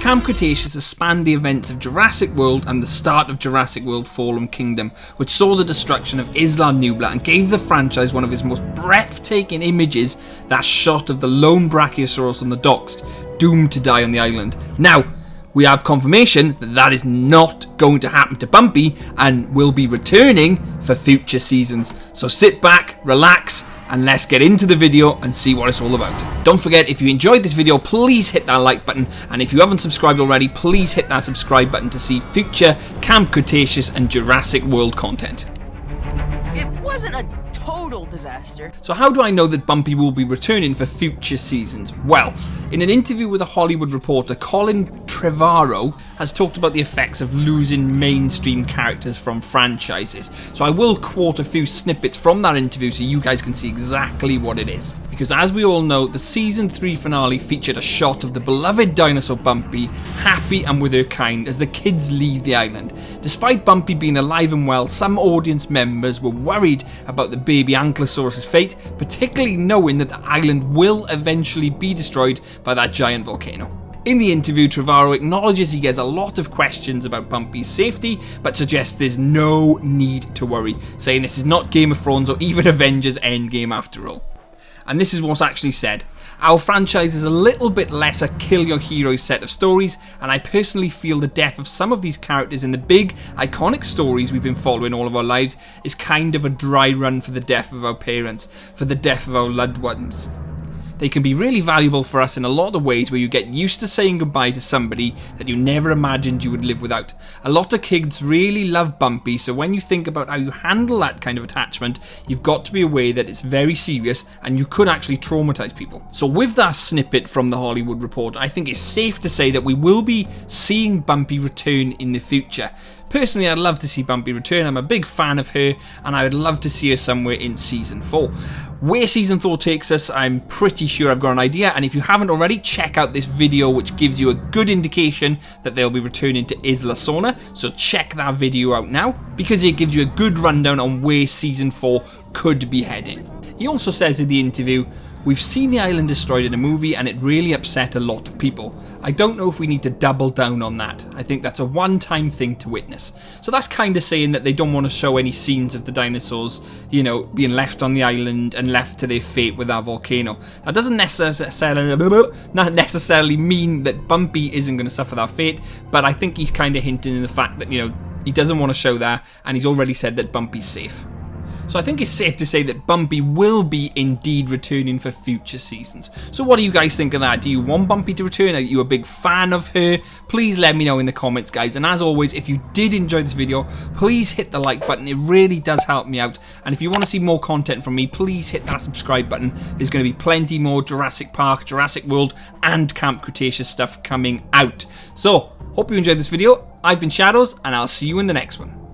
Camp Cretaceous has spanned the events of Jurassic World and the start of Jurassic World Fallen Kingdom, which saw the destruction of Isla Nublar and gave the franchise one of its most breathtaking images, that shot of the lone Brachiosaurus on the docks, doomed to die on the island. Now, we have confirmation that that is not going to happen to Bumpy and will be returning for future seasons. So sit back, relax, and let's get into the video and see what it's all about. Don't forget, if you enjoyed this video, please hit that like button, and if you haven't subscribed already, please hit that subscribe button to see future Camp Cretaceous and Jurassic World content. It wasn't a total disaster. So how do I know that Bumpy will be returning for future seasons? Well, in an interview with a Hollywood reporter, Colin Trevorrow has talked about the effects of losing mainstream characters from franchises. So I will quote a few snippets from that interview so you guys can see exactly what it is. Because as we all know, the season 3 finale featured a shot of the beloved dinosaur Bumpy happy and with her kind as the kids leave the island. Despite Bumpy being alive and well, some audience members were worried about the baby Ankylosaurus' fate, particularly knowing that the island will eventually be destroyed by that giant volcano. In the interview, Trevorrow acknowledges he gets a lot of questions about Bumpy's safety, but suggests there's no need to worry, saying this is not Game of Thrones or even Avengers Endgame after all. And this is what's actually said. Our franchise is a little bit less a kill your heroes set of stories, and I personally feel the death of some of these characters in the big, iconic stories we've been following all of our lives is kind of a dry run for the death of our parents, for the death of our loved ones. They can be really valuable for us in a lot of ways where you get used to saying goodbye to somebody that you never imagined you would live without. A lot of kids really love Bumpy, so when you think about how you handle that kind of attachment, you've got to be aware that it's very serious and you could actually traumatize people. So with that snippet from the Hollywood Reporter, I think it's safe to say that we will be seeing Bumpy return in the future. Personally, I'd love to see Bumpy return. I'm a big fan of her, and I would love to see her somewhere in Season 4. Where Season 4 takes us, I'm pretty sure I've got an idea, and if you haven't already, check out this video which gives you a good indication that they'll be returning to Isla Sorna, so check that video out now, because it gives you a good rundown on where Season 4 could be heading. He also says in the interview, "We've seen the island destroyed in a movie and it really upset a lot of people. I don't know if we need to double down on that. I think that's a one-time thing to witness." So that's kind of saying that they don't want to show any scenes of the dinosaurs, you know, being left on the island and left to their fate with that volcano. That doesn't necessarily mean that Bumpy isn't going to suffer that fate, but I think he's kind of hinting in the fact that, you know, he doesn't want to show that, and he's already said that Bumpy's safe. So I think it's safe to say that Bumpy will be indeed returning for future seasons. So what do you guys think of that? Do you want Bumpy to return? Are you a big fan of her? Please let me know in the comments, guys. And as always, if you did enjoy this video, please hit the like button. It really does help me out. And if you want to see more content from me, please hit that subscribe button. There's going to be plenty more Jurassic Park, Jurassic World, and Camp Cretaceous stuff coming out. So, hope you enjoyed this video. I've been Shadows, and I'll see you in the next one.